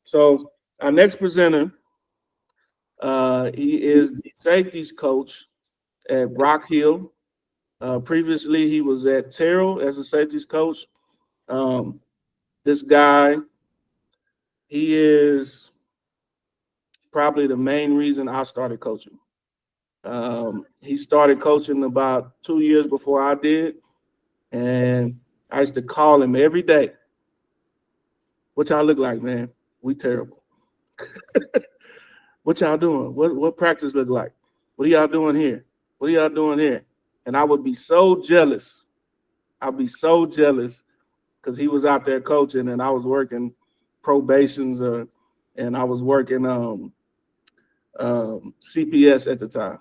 So our next presenter, he is the safeties coach at Rock Hill. Previously, he was at Terrell as a safeties coach. This guy, he is probably the main reason I started coaching. He started coaching about 2 years before I did, and I used to call him every day. What y'all look like, man? We terrible. What y'all doing? What practice look like? What are y'all doing here? What are y'all doing here? And I would be so jealous. I'd be so jealous because he was out there coaching and I was working probations and I was working CPS at the time.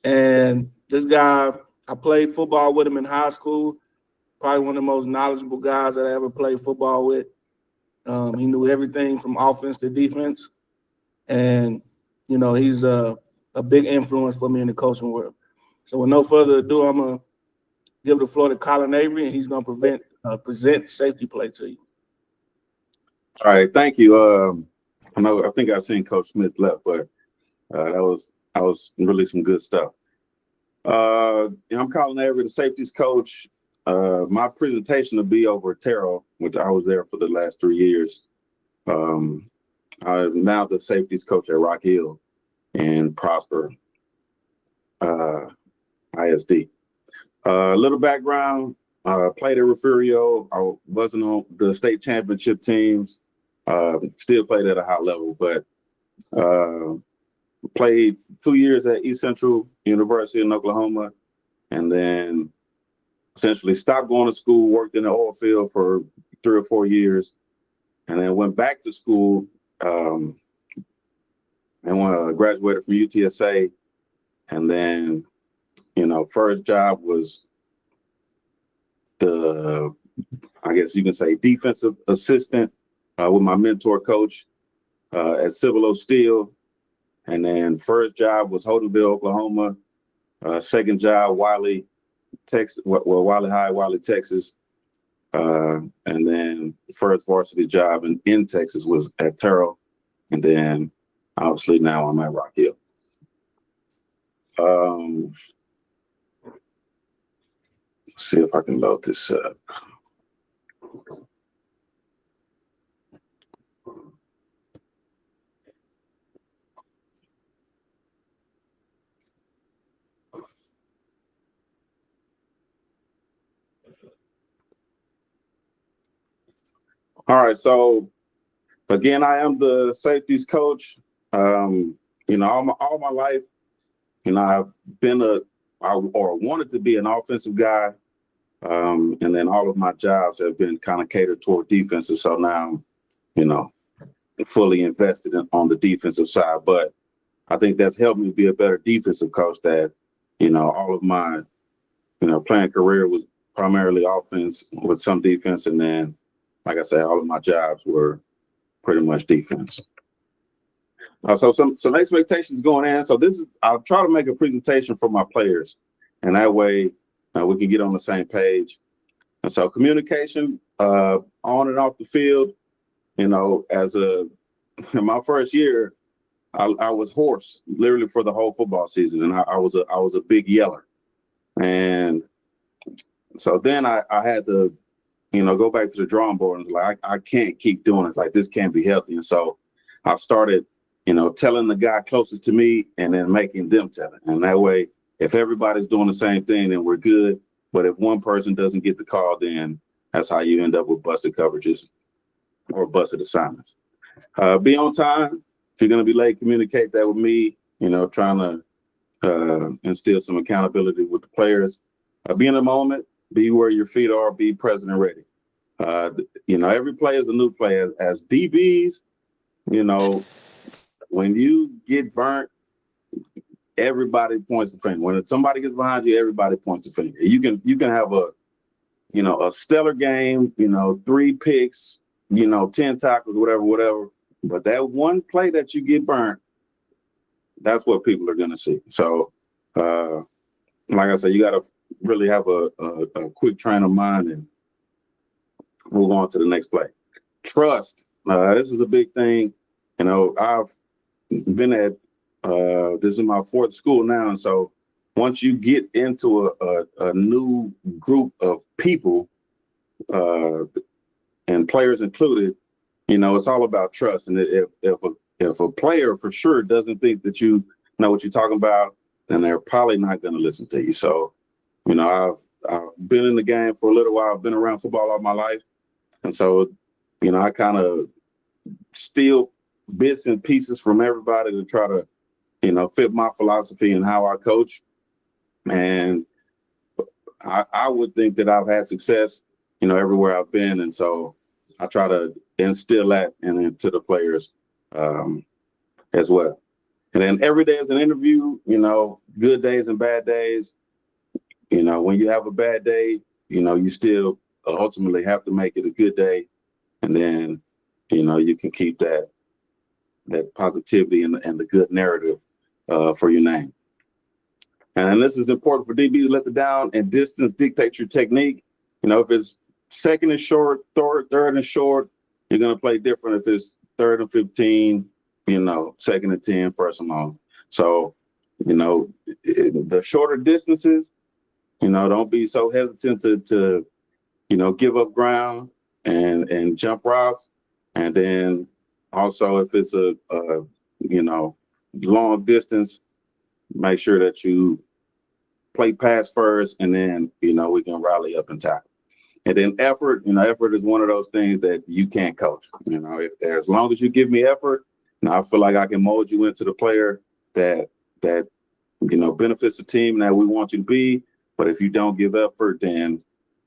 And this guy, I played football with him in high school. Probably one of the most knowledgeable guys that I ever played football with. He knew everything from offense to defense. And, you know, he's a big influence for me in the coaching world. So with no further ado, I'm going to give the floor to Collin Avery, and he's going to present safety play to you. All right, thank you. I think I've seen Coach Smith left, but that was really some good stuff. I'm Collin Avery, the safeties coach. My presentation will be over at Terrell, which I was there for the last 3 years. I'm now the safeties coach at Rock Hill and Prosper ISD. A little background, played at Refugio. I wasn't on the state championship teams, still played at a high level, but played 2 years at East Central University in Oklahoma, and then essentially stopped going to school, worked in the oil field for 3 or 4 years, and then went back to school and graduated from UTSA. And then, you know, first job was I guess you can say defensive assistant with my mentor coach at Civil Steel. And then first job was Holdenville, Oklahoma. Second job, Wiley, Texas. Well, Wiley High, Wiley, Texas. And then first varsity job in Texas was at Terrell. And then obviously now I'm at Rock Hill. Let's see if I can load this up. All right, so again, I am the safeties coach. You know, all my life, you know, I've been or wanted to be an offensive guy. And then all of my jobs have been kind of catered toward defenses. So now, you know, fully invested on the defensive side. But I think that's helped me be a better defensive coach that, you know, all of my, you know, playing career was primarily offense with some defense. And then, like I said, all of my jobs were pretty much defense. So some expectations going in. So I'll try to make a presentation for my players, and that way we can get on the same page. And so communication on and off the field, you know, in my first year, I was hoarse literally for the whole football season, and I was a big yeller. And so then I had to, you know, go back to the drawing board and like, I can't keep doing it. Like, this can't be healthy. And so I started, you know, telling the guy closest to me and then making them tell it. And that way, if everybody's doing the same thing, then we're good. But if one person doesn't get the call, then that's how you end up with busted coverages or busted assignments. Be on time. If you're going to be late, communicate that with me, you know, trying to instill some accountability with the players. Be in the moment. Be where your feet are. Be present and ready. You know, every play is a new play. As DBs, you know, when you get burnt, everybody points the finger. When somebody gets behind you, everybody points the finger. You can have a stellar game, you know, 3 picks, you know, 10 tackles, whatever. But that one play that you get burnt, that's what people are going to see. So, like I said, you got to really have a quick train of mind and move on to the next play. Trust This is a big thing. You know, I've been at this is my fourth school now, and so once you get into a new group of people, and players included, you know, it's all about trust. And if a player for sure doesn't think that you know what you're talking about, then they're probably not going to listen to you. So, you know, I've been in the game for a little while. I've been around football all my life, and so, you know, I kind of steal bits and pieces from everybody to try to, you know, fit my philosophy and how I coach. And I would think that I've had success, you know, everywhere I've been. And so I try to instill that into the players as well. And then every day is an interview, you know, good days and bad days. You know, when you have a bad day, you know, you still ultimately have to make it a good day. And then, you know, you can keep that positivity and the good narrative for your name. And this is important for DB to let the down and distance dictate your technique. You know, if it's second and short, third and short, you're going to play different. If it's third and 15, you know, second and 10, first and long. So, you know, the shorter distances, you know, don't be so hesitant to you know, give up ground and jump routes. And then also if it's a you know, long distance, make sure that you play pass first, and then, you know, we can rally up and tackle. And then effort, you know, effort is one of those things that you can't coach. You know, if as long as you give me effort, you know, I feel like I can mold you into the player that you know benefits the team and that we want you to be. But if you don't give effort, then,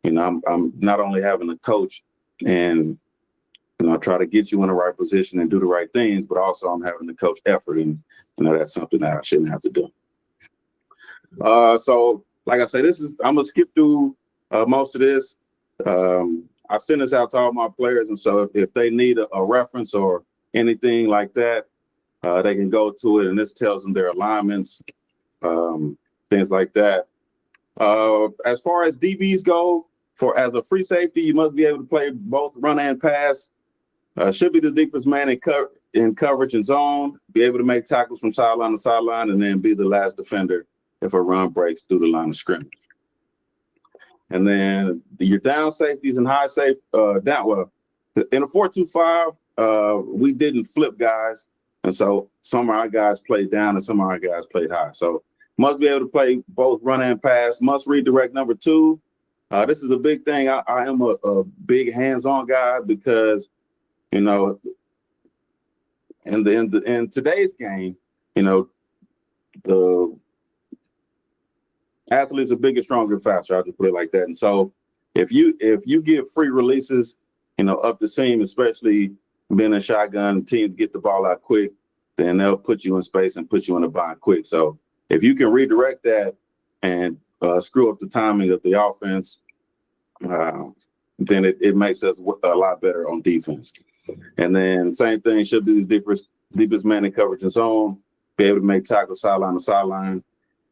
you know, I'm not only having to coach and, you know, try to get you in the right position and do the right things, but also I'm having to coach effort, and, you know, that's something that I shouldn't have to do. So, like I say, I'm gonna skip through most of this. I send this out to all my players, and so if they need a reference or anything like that, they can go to it, and this tells them their alignments, things like that. As far as DBs go, as a free safety, you must be able to play both run and pass. Should be the deepest man in coverage and zone, be able to make tackles from sideline to sideline, and then be the last defender if a run breaks through the line of scrimmage. And then your down safeties and high safe in a 4-2-5, we didn't flip guys, and so some of our guys played down and some of our guys played high. So must be able to play both run and pass. Must redirect number 2. This is a big thing. I am a big hands-on guy because, you know, in today's game, you know, the athletes are bigger, stronger, faster. I'll just put it like that. And so if you get free releases, you know, up the seam, especially being a shotgun team, get the ball out quick, then they'll put you in space and put you in a bind quick. So if you can redirect that and screw up the timing of the offense, then it makes us a lot better on defense. And then same thing, should be the deepest man in coverage and zone, be able to make tackles sideline to sideline,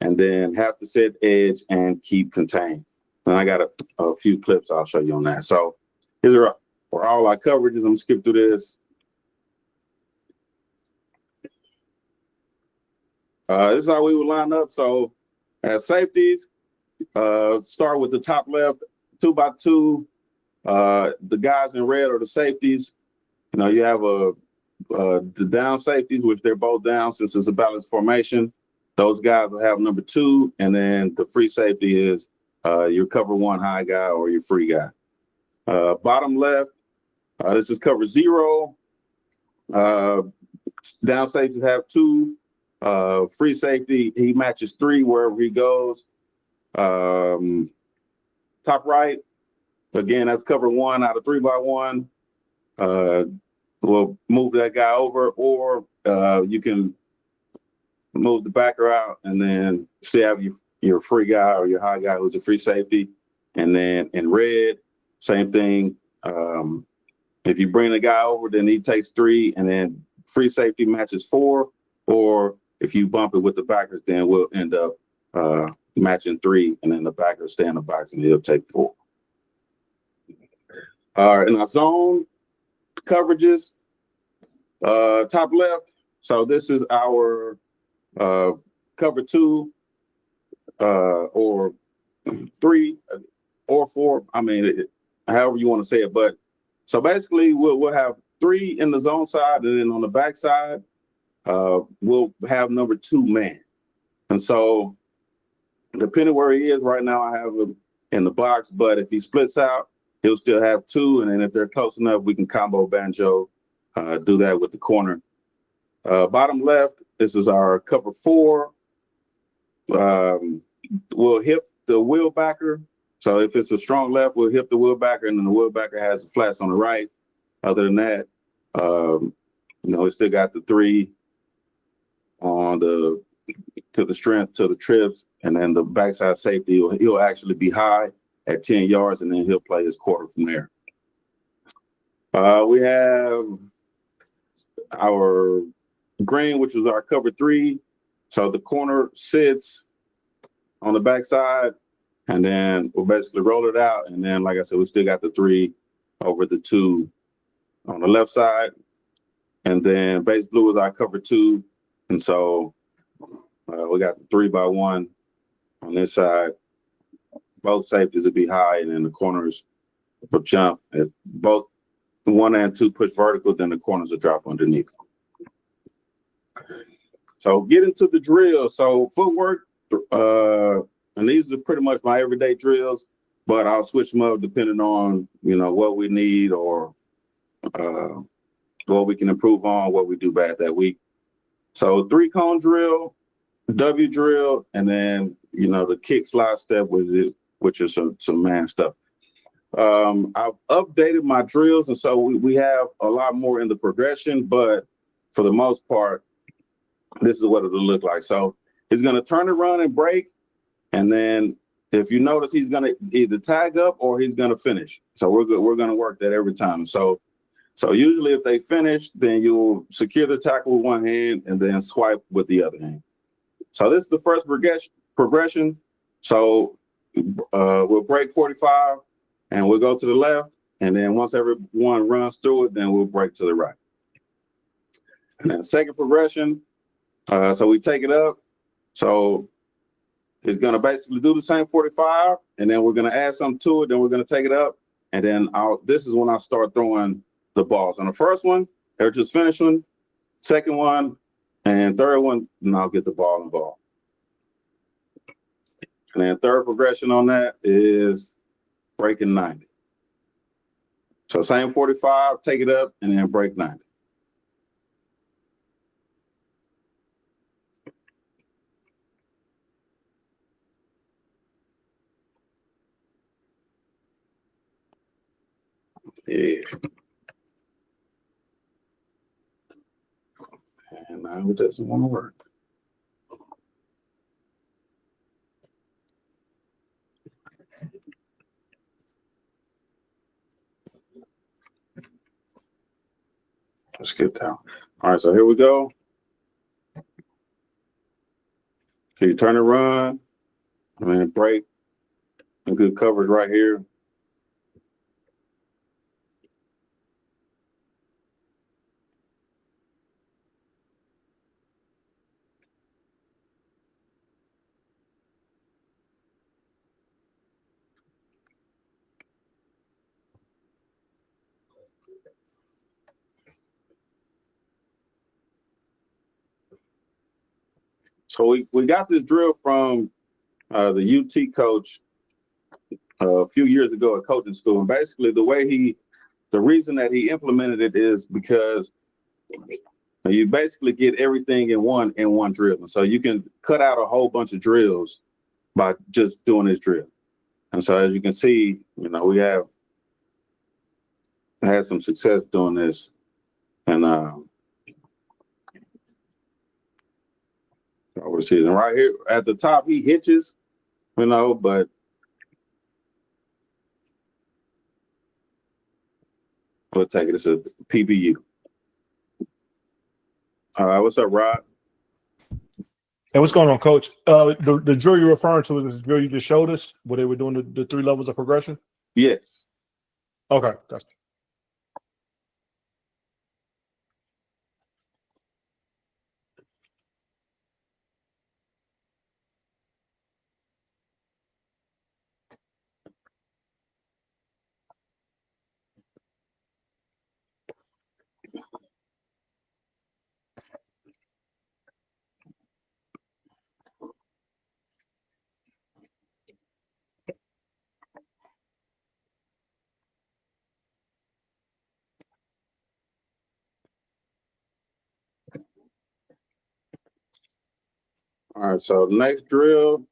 and then have to set edge and keep contained. And I got a few clips I'll show you on that. So these are all our coverages. I'm gonna skip through this. This is how we would line up. So as safeties, start with the top left, 2x2. The guys in red are the safeties. You know, you have the down safeties, which they're both down since it's a balanced formation. Those guys will have number 2, and then the free safety is your cover 1 high guy or your free guy. Bottom left, this is cover 0. Down safeties have 2. Free safety, he matches 3 wherever he goes. Top right, again, that's cover 1 out of 3x1. We'll move that guy over, or you can move the backer out and then still have your free guy or your high guy who's a free safety. And then in red, same thing. If you bring the guy over, then he takes 3, and then free safety matches 4. Or if you bump it with the backers, then we'll end up matching 3, and then the backers stay in the box and he'll take 4. All right, in our zone, coverages. Top left. So this is our cover 2 or 3 or 4. I mean, however you want to say it. But so basically, we'll have 3 in the zone side, and then on the back side, we'll have number 2 man. And so depending where he is right now, I have him in the box. But if he splits out, he'll still have 2. And then if they're close enough, we can combo banjo, do that with the corner. Bottom left, this is our cover 4. We'll hip the wheel backer. So if it's a strong left, we'll hip the wheel backer, and then the wheel backer has the flats on the right. Other than that, we still got the 3 on to the strength, to the trips, and then the backside safety. He'll actually be high at 10 yards, and then he'll play his quarter from there. We have our green, which is our cover 3. So the corner sits on the backside, and then we'll basically roll it out. And then, like I said, we still got the 3 over the 2 on the left side. And then base blue is our cover 2. And so we got the 3x1 on this side. Both safeties will be high, and then the corners will jump. If both 1 and 2 push vertical, then the corners will drop underneath. So get into the drill. So footwork, and these are pretty much my everyday drills, but I'll switch them up depending on, what we need or what we can improve on, what we do bad that week. So 3-cone drill, W drill, and then, the kick slide step, which is some man stuff. I've updated my drills, and so we have a lot more in the progression, but for the most part, this is what it'll look like. So he's going to turn and run and break, and then if you notice, he's going to either tag up or he's going to finish. So we're going to work that every time. So usually if they finish, then you'll secure the tackle with one hand and then swipe with the other hand. So this is the first progression. So we'll break 45 and we'll go to the left. And then once everyone runs through it, then we'll break to the right. And then second progression. So we take it up. So it's going to basically do the same 45, and then we're going to add something to it. Then we're going to take it up. And then this is when I'll start throwing the balls. On the first one, they're just finishing. Second one and third one, and I'll get the ball involved. And then third progression on that is breaking 90. So same 45, take it up, and then break 90. Yeah. And now it doesn't want to work. Let's get down. All right, so here we go. So you turn and run, and then break. And good coverage right here. So we got this drill from the UT coach a few years ago at coaching school. And basically the reason that he implemented it is because you basically get everything in one drill. And so you can cut out a whole bunch of drills by just doing this drill. And so as you can see, we have had some success doing this. And over the season. Right here at the top, he hitches, but we'll take it. It's a PBU. All right, what's up, Rod? Hey, what's going on, Coach? The drill you're referring to is the drill you just showed us, where they were doing the 3 levels of progression? Yes. Okay, gotcha. All right, so next drill.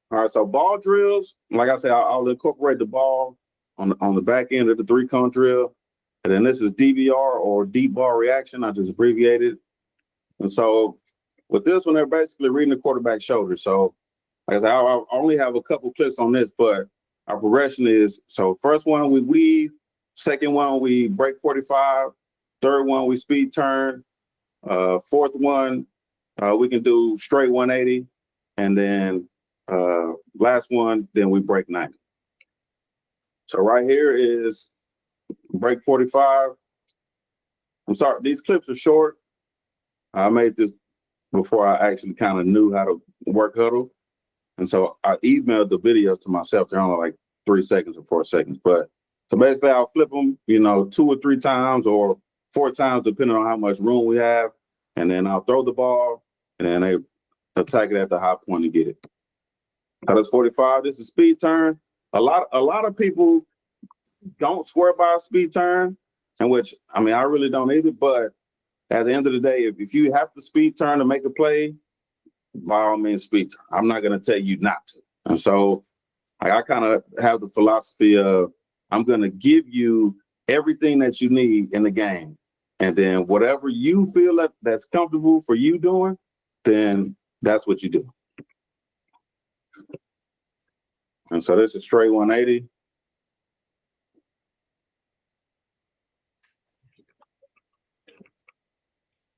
All right, so ball drills, like I said, I'll incorporate the ball on the back end of the 3-cone drill. And then this is DBR, or deep ball reaction. I just abbreviated. And so with this one, they're basically reading the quarterback's shoulder. So like I said, I only have a couple clips on this, but our progression is, so first one, we weave. Second one, we break 45. Third one, we speed turn. Fourth one, we can do straight 180. And then last one, then we break 90. So right here is break 45. I'm sorry, these clips are short. I made this before I actually kind of knew how to work huddle. And so I emailed the videos to myself. They're only like 3 seconds or 4 seconds. But so basically I'll flip them, 2 or 3 times or 4 times, depending on how much room we have. And then I'll throw the ball, and then they attack it at the high point and get it. So that's 45. This is speed turn. A lot of people don't swear by a speed turn, and which, I mean, I really don't either. But at the end of the day, if you have to speed turn to make a play, by all means, speed turn. I'm not going to tell you not to. And so I kind of have the philosophy of, I'm going to give you everything that you need in the game. And then whatever you feel that's comfortable for you doing, then that's what you do. And so this is straight 180.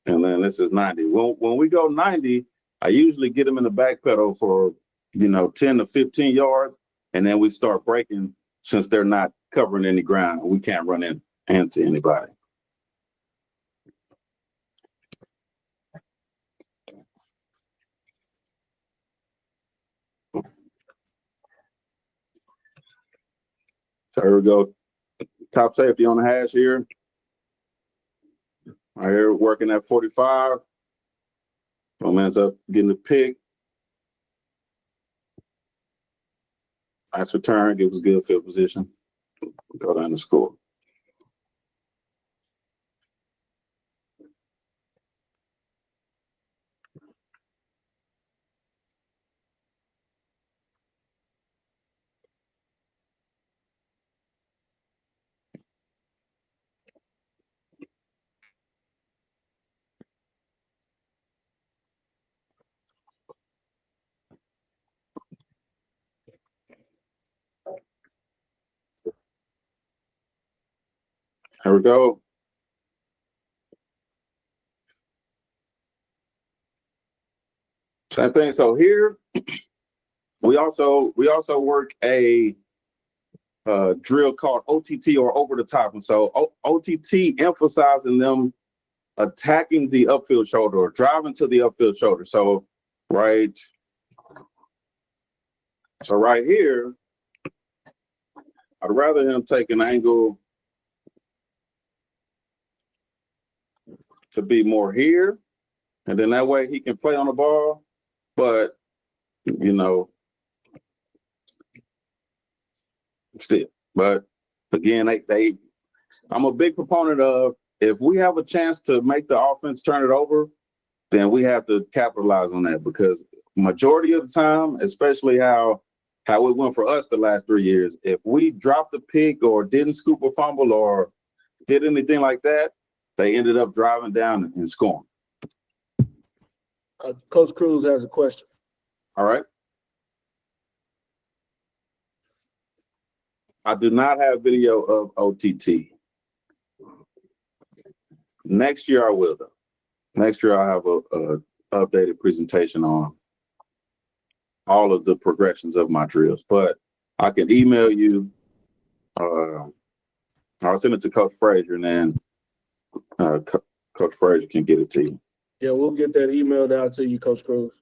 And then this is 90. When we go 90, I usually get them in the back pedal for, 10 to 15 yards. And then we start breaking, since they're not covering any ground. We can't run into anybody. So here we go. Top safety on the hash here. Right here, working at 45. One ends up getting the pick. Nice return, gives good field position. Go down to score. Here we go. Same thing. So here, we also work a drill called OTT, or over the top. And so OTT emphasizing them attacking the upfield shoulder or driving to the upfield shoulder. So right here, I'd rather him take an angle to be more here, and then that way he can play on the ball. But still. But again, I'm a big proponent of, if we have a chance to make the offense turn it over, then we have to capitalize on that, because majority of the time, especially how it went for us the last 3 years, if we dropped a pick or didn't scoop a fumble or did anything like that, they ended up driving down and scoring. Coach Cruz has a question. All right. I do not have video of OTT. Next year I will, though. Next year I'll have a updated presentation on all of the progressions of my drills. But I can email you. I'll send it to Coach Frazier, and then Coach Frazier can get it to you. Yeah, we'll get that emailed out to you, Coach Cruz.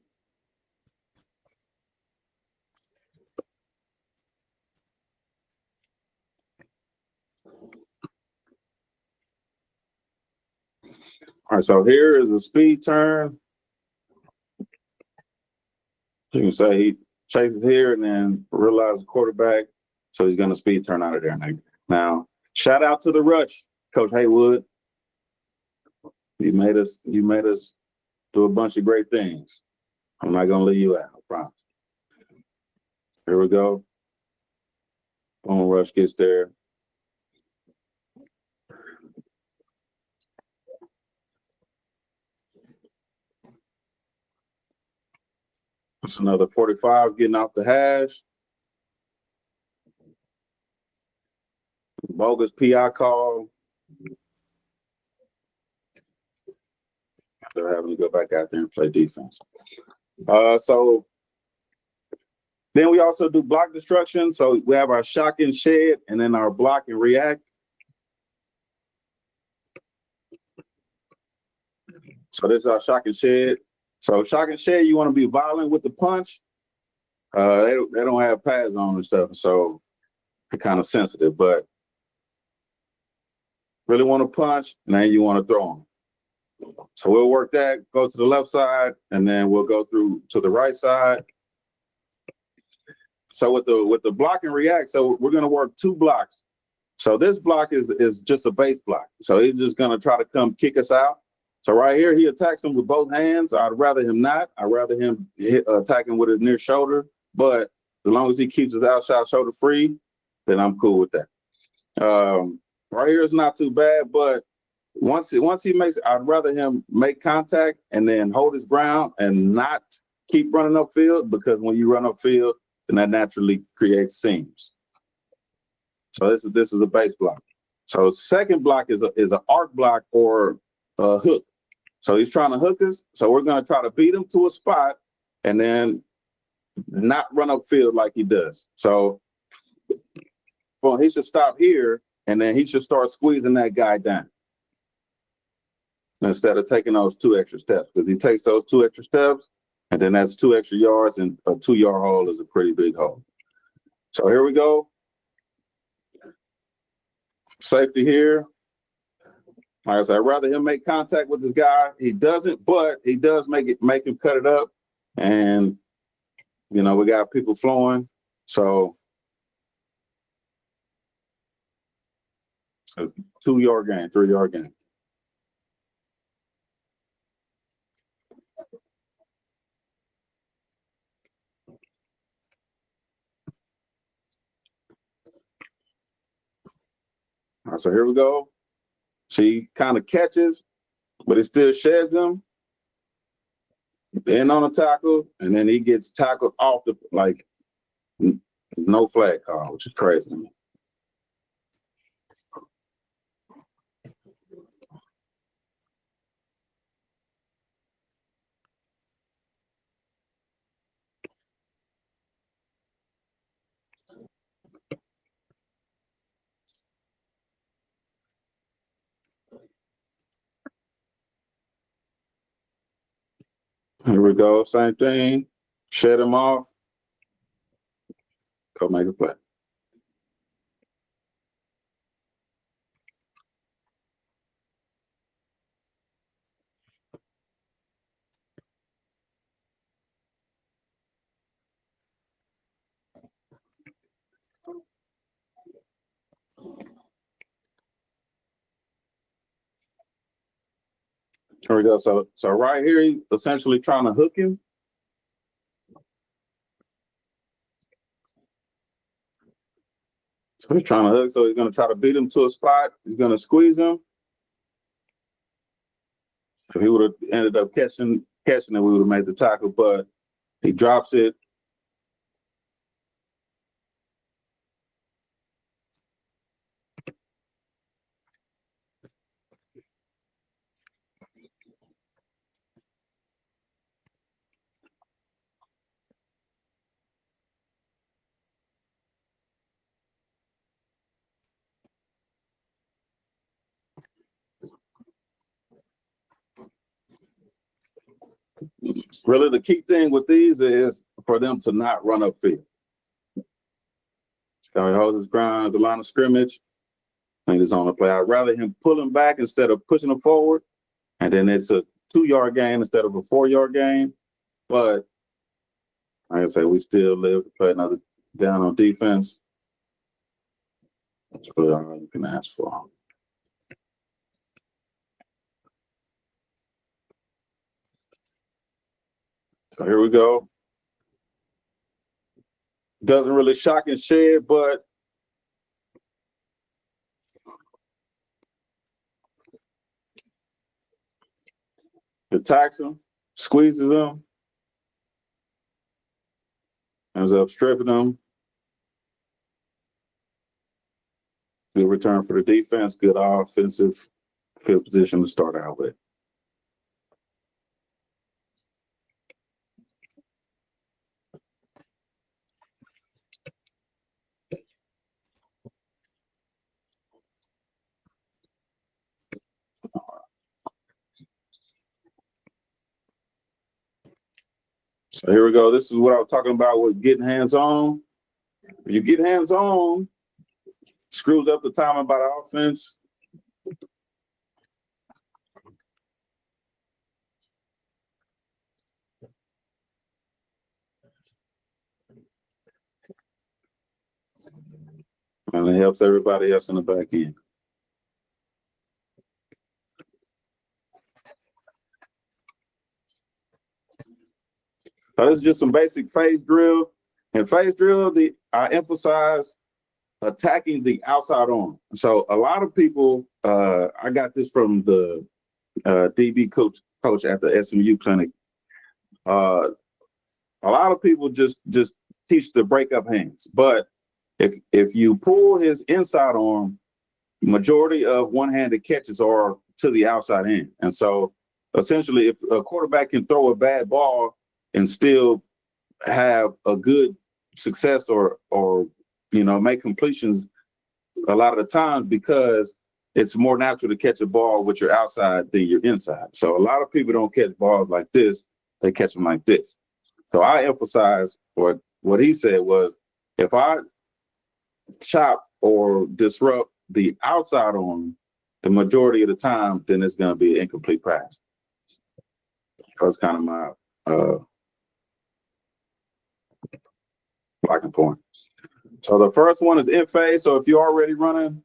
All right, so here is a speed turn. You can say he chases here and then realizes the quarterback, so he's going to speed turn out of there. Now, shout out to the rush, Coach Haywood. You made us do a bunch of great things. I'm not gonna leave you out, I promise. Here we go. Boom rush gets there. That's another 45 getting off the hash. Bogus PI call. They're having to go back out there and play defense. So then we also do block destruction. So we have our shock and shed and then our block and react. So this is our shock and shed. So shock and shed, you want to be violent with the punch. They don't have pads on and stuff, so they're kind of sensitive, but really want to punch, and then you want to throw them. So we'll work that, go to the left side, and then we'll go through to the right side. So with the block and react, so we're going to work 2 blocks. So this block is just a base block. So he's just going to try to come kick us out. So right here, he attacks him with both hands. I'd rather him not. I'd rather him attack him with his near shoulder. But as long as he keeps his outside shoulder free, then I'm cool with that. Right here is not too bad, but once he makes, I'd rather him make contact and then hold his ground and not keep running upfield, because when you run upfield, then that naturally creates seams. So this is a base block. So second block is an arc block or a hook. So he's trying to hook us. So we're going to try to beat him to a spot and then not run upfield like he does. So well, he should stop here and then he should start squeezing that guy down instead of taking those 2 extra steps, because he takes those 2 extra steps and then that's 2 extra yards, and a 2-yard hole is a pretty big hole. So here we go. Safety here. Like I said, I'd rather him make contact with this guy. He doesn't, but he does make him cut it up. And, you know, we got people flowing. So 2-yard gain, 3-yard gain. All right, so here we go. She kind of catches, but it still sheds him. Then on a tackle, and then he gets tackled off the, like, no flag call, which is crazy to me. Here we go, same thing. Shed him off. Go make a play. Here we go. So right here, he's essentially trying to hook him. So he's trying to hook. So he's going to try to beat him to a spot. He's going to squeeze him. If he would have ended up catching it, we would have made the tackle, but he drops it. Really, the key thing with these is for them to not run upfield. So he holds his ground at the line of scrimmage, and he's on the play. I'd rather him pull him back instead of pushing him forward, and then it's a 2-yard gain instead of a 4-yard gain. But like I say, we still live to play another down on defense. That's really all you can ask for. So here we go. Doesn't really shock and shed, but attacks him, squeezes him, ends up stripping him. Good return for the defense, good offensive field position to start out with. So here we go. This is what I was talking about with getting hands-on. If you get hands-on, screws up the timing by the offense. And it helps everybody else in the back end. So this is just some basic phase drill. In phase drill, I emphasize attacking the outside arm. So a lot of people, I got this from the DB coach at the SMU clinic. A lot of people just teach to break up hands, but if you pull his inside arm, majority of one-handed catches are to the outside end, and so essentially, if a quarterback can throw a bad ball and still have a good success or make completions a lot of the times, because it's more natural to catch a ball with your outside than your inside. So a lot of people don't catch balls like this, they catch them like this. So I emphasize what he said was, if I chop or disrupt the outside arm the majority of the time, then it's going to be an incomplete pass. That's kind of my blocking point. So the first one is in phase. So if you're already running,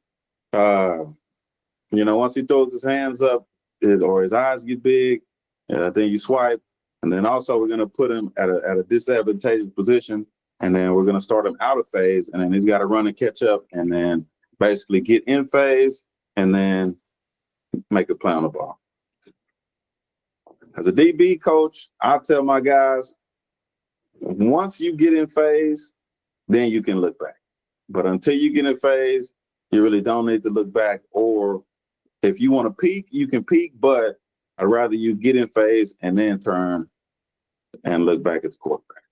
once he throws his hands up or his eyes get big, then you swipe. And then also we're going to put him at a disadvantageous position. And then we're going to start him out of phase. And then he's got to run and catch up and then basically get in phase and then make a play on the ball. As a DB coach, I tell my guys, once you get in phase, then you can look back. But until you get in phase, you really don't need to look back. Or if you want to peek, you can peek, but I'd rather you get in phase and then turn and look back at the quarterback.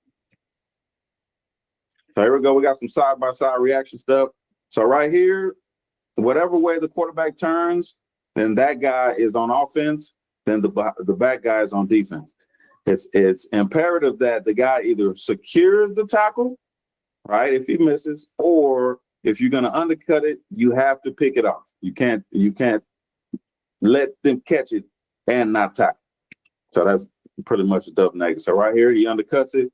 So here we go. We got some side-by-side reaction stuff. So right here, whatever way the quarterback turns, then that guy is on offense, then the back guy is on defense. It's imperative that the guy either secures the tackle, right, if he misses, or if you're going to undercut it, you have to pick it off. You can't let them catch it and not tackle. So that's pretty much a double negative. So right here, he undercuts it.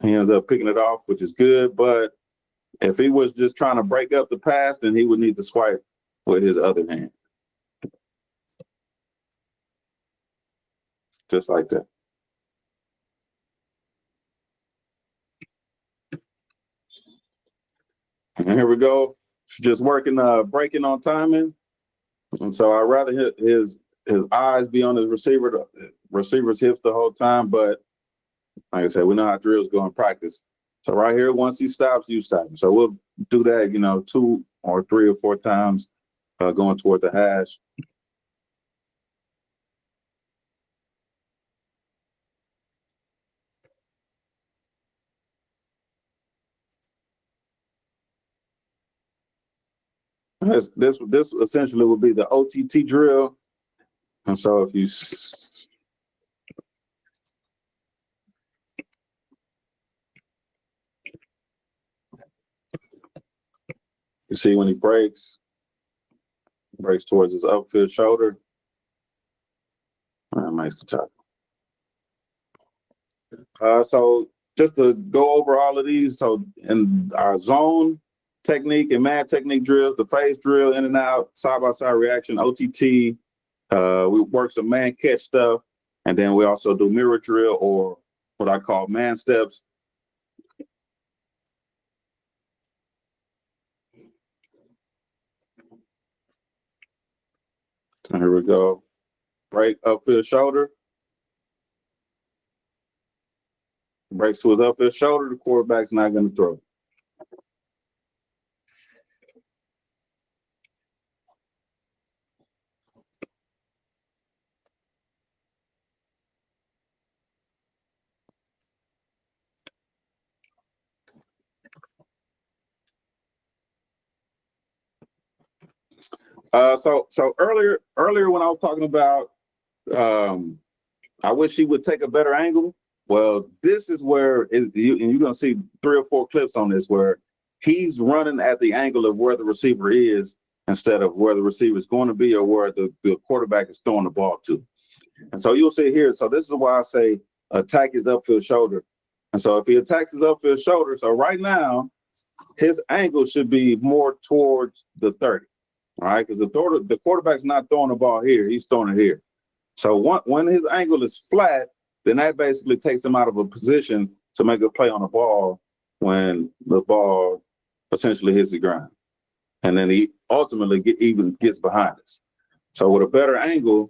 He ends up picking it off, which is good. But if he was just trying to break up the pass, then he would need to swipe with his other hand. Just like that. And here we go. Just working, breaking on timing. And so I'd rather his eyes be on the receiver's hips the whole time. But like I said, we know how drills go in practice. So right here, once he stops, you stop him. So we'll do that, 2 or 3 or 4 times going toward the hash. This essentially will be the OTT drill. And so if you see when he breaks towards his upfield shoulder, and makes the tackle. So just to go over all of these, so in our zone technique and man technique drills, the phase drill, in and out, side-by-side reaction, OTT, we work some man catch stuff. And then we also do mirror drill, or what I call man steps. And here we go. Break upfield shoulder. Breaks to his upfield shoulder. The quarterback's not going to throw. So earlier when I was talking about, I wish he would take a better angle. Well, this is where and you're going to see 3 or 4 clips on this where he's running at the angle of where the receiver is instead of where the receiver is going to be or where the quarterback is throwing the ball to. And so you'll see here. So this is why I say attack his upfield shoulder. And so if he attacks his upfield shoulder, so right now his angle should be more towards the 30. All right, because the quarterback's not throwing the ball here; he's throwing it here. So when his angle is flat, then that basically takes him out of a position to make a play on the ball when the ball essentially hits the ground, and then he ultimately gets behind us. So with a better angle,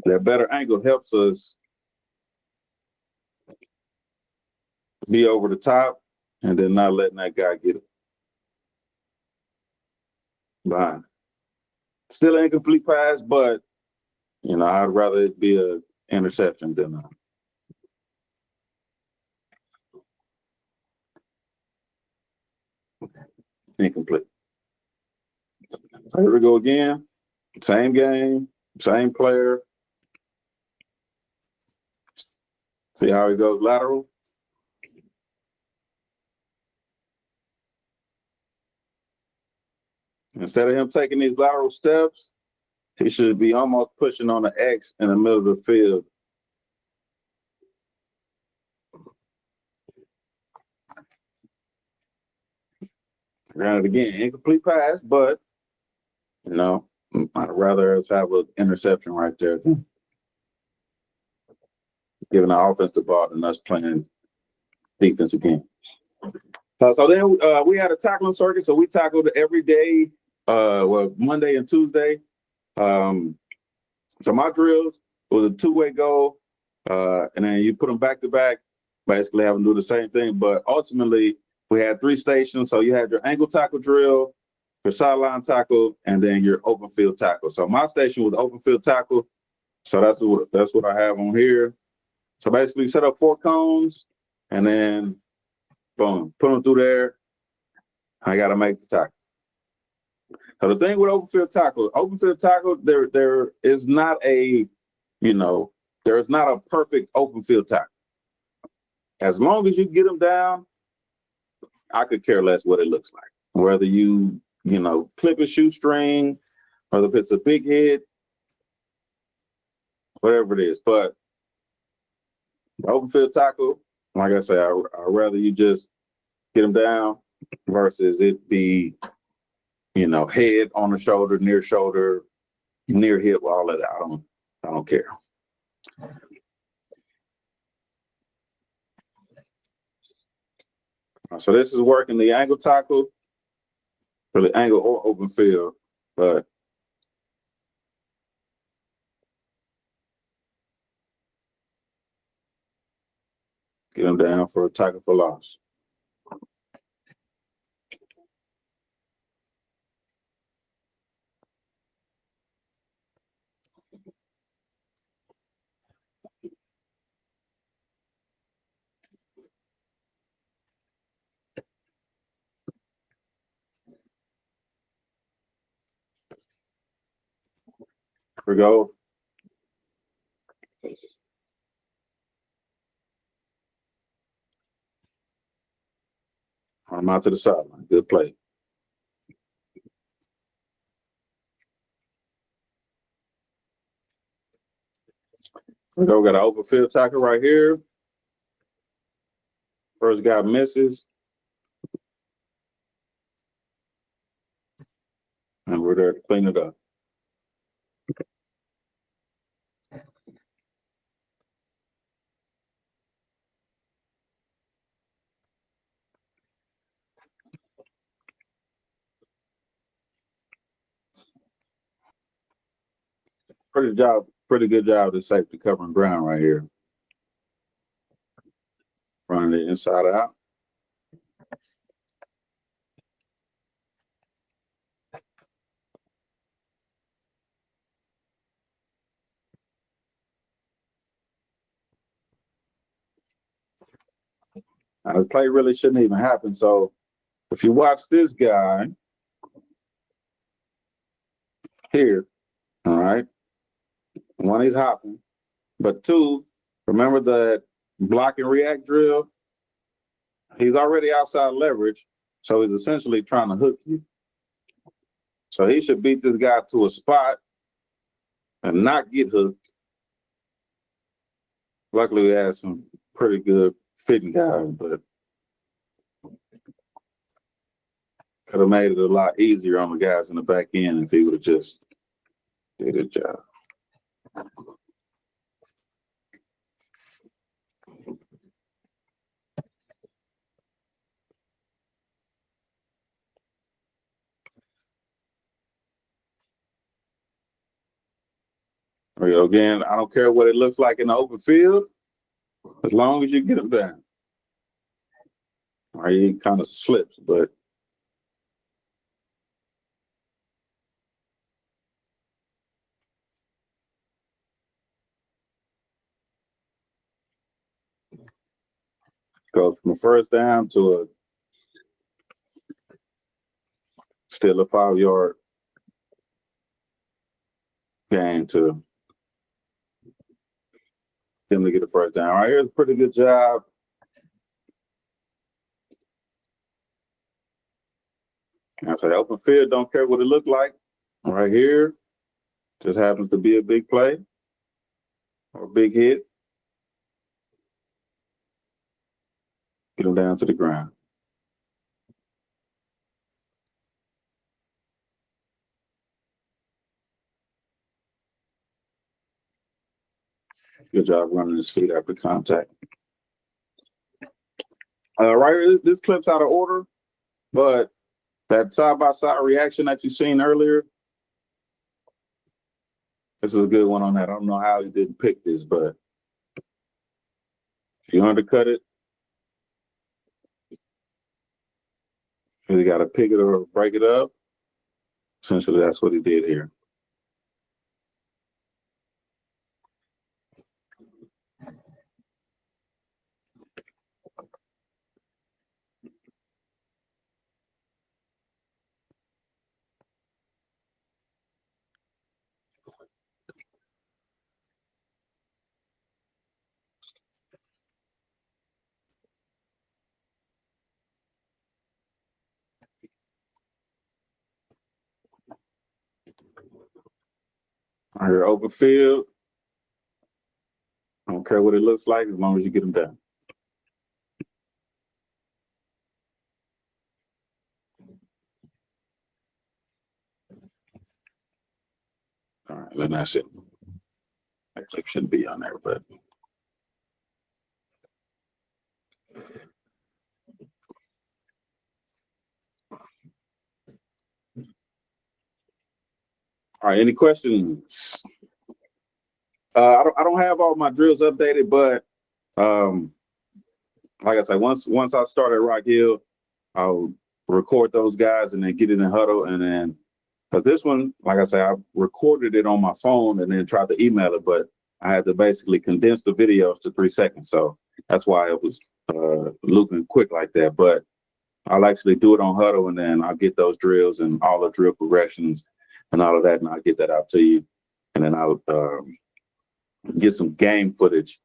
that better angle helps us be over the top, and then not letting that guy get it behind. Still an incomplete pass, but I'd rather it be an interception than incomplete. So here we go again. Same game, same player. See how he goes lateral. Instead of him taking these lateral steps, he should be almost pushing on the X in the middle of the field. Granted, again, incomplete pass, but, I'd rather us have an interception right there than giving our offense the ball than us playing defense again. So then we had a tackling circuit, so we tackled every day, Monday and Tuesday. So my drills was a 2-way goal, and then you put them back to back, basically having to do the same thing. But ultimately, we had 3 stations. So you had your ankle tackle drill, your sideline tackle, and then your open field tackle. So my station was open field tackle. So that's what I have on here. So basically, set up 4 cones, and then boom, put them through there. I got to make the tackle. So the thing with open field tackle, there is not a, there is not a perfect open field tackle. As long as you get them down, I could care less what it looks like. Whether you, clip a shoestring, whether if it's a big hit, whatever it is. But the open field tackle, like I say, I'd rather you just get them down versus it be, head on the shoulder, near hip, all of that. I don't care. So this is working the angle tackle for the angle or open field, but get them down for a tackle for loss. Here we go. I'm out to the sideline. Good play. Here we go. We got an open field tackle right here. First guy misses. And we're there to clean it up. Pretty good job to safety covering ground right here. Running it inside out. Now, the play really shouldn't even happen. So if you watch this guy here, all right, one, he's hopping, but two, remember that block and react drill? He's already outside leverage, so he's essentially trying to hook you. So he should beat this guy to a spot and not get hooked. Luckily, we had some pretty good fitting guys, but could have made it a lot easier on the guys in the back end if he would have just did his job. There we go again. I don't care what it looks like in the open field, as long as you get him down. All right, he kind of slips, but goes from a first down to a still a 5-yard gain to him to get a first down. All right, here's a pretty good job. I say open field, don't care what it looked like. Right here, just happens to be a big play or a big hit. Get him down to the ground. Good job running his feet after contact. Right here, this clip's out of order, but that side-by-side reaction that you seen earlier, this is a good one on that. I don't know how he didn't pick this, but if you undercut it, you got to pick it or break it up. Essentially, that's what he did here. Right here, open field. I don't care what it looks like as long as you get them done. All right, then that's it. That clip shouldn't be on there, but. All right, any questions? I don't have all my drills updated, but like I said, once I start at Rock Hill, I'll record those guys and then get it in huddle. And then, but this one, like I said, I recorded it on my phone and then tried to email it, but I had to basically condense the videos to 3 seconds. So that's why it was looping quick like that. But I'll actually do it on huddle and then I'll get those drills and all the drill progressions and all of that. And I'll get that out to you. And then I'll get some game footage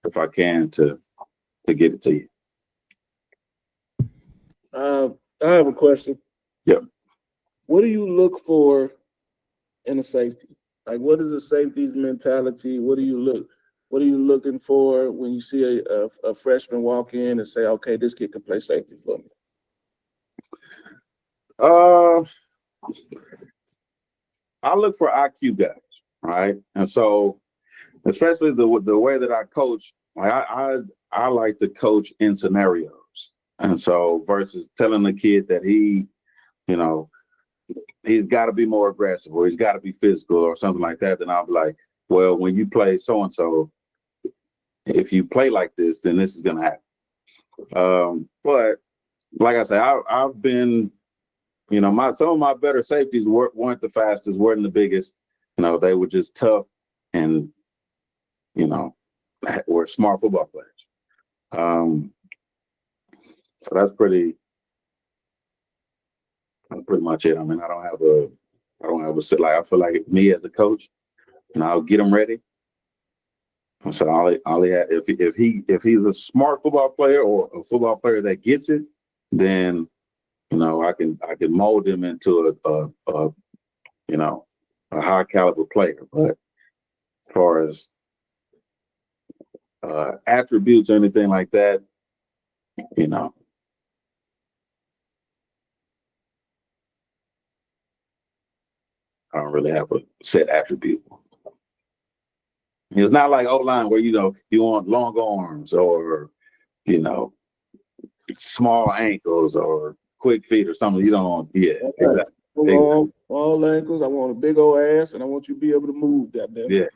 if I can to get it to you. I have a question. Yep. What do you look for in a safety? Like, what is a safety's mentality? What are you looking for when you see a freshman walk in and say, okay, this kid can play safety for me? I look for IQ guys, right? And so, especially the way that I coach, I like to coach in scenarios. And so, versus telling the kid that he, he's got to be more aggressive or he's got to be physical or something like that, then I'll be like, well, when you play so-and-so, if you play like this, then this is going to happen. But like I say, I've been, some of my better safeties weren't the fastest, weren't the biggest. They were just tough and, were smart football players. So that's pretty much it. I mean, I don't have a set. Like, I feel like me as a coach, I'll get them ready. So all he had, if he's a smart football player or a football player that gets it, then I can mold him into a high caliber player. But as far as attributes or anything like that, I don't really have a set attribute. It's not like O-line where, you want long arms or, small ankles or quick feet or something. You don't want, exactly. All ankles. I want a big old ass, and I want you to be able to move. Goddamn. Yeah.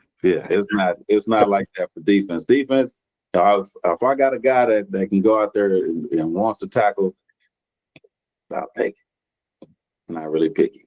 It's not like that for defense. Defense, if I got a guy that can go out there and wants to tackle, I'll take it. Not really picky.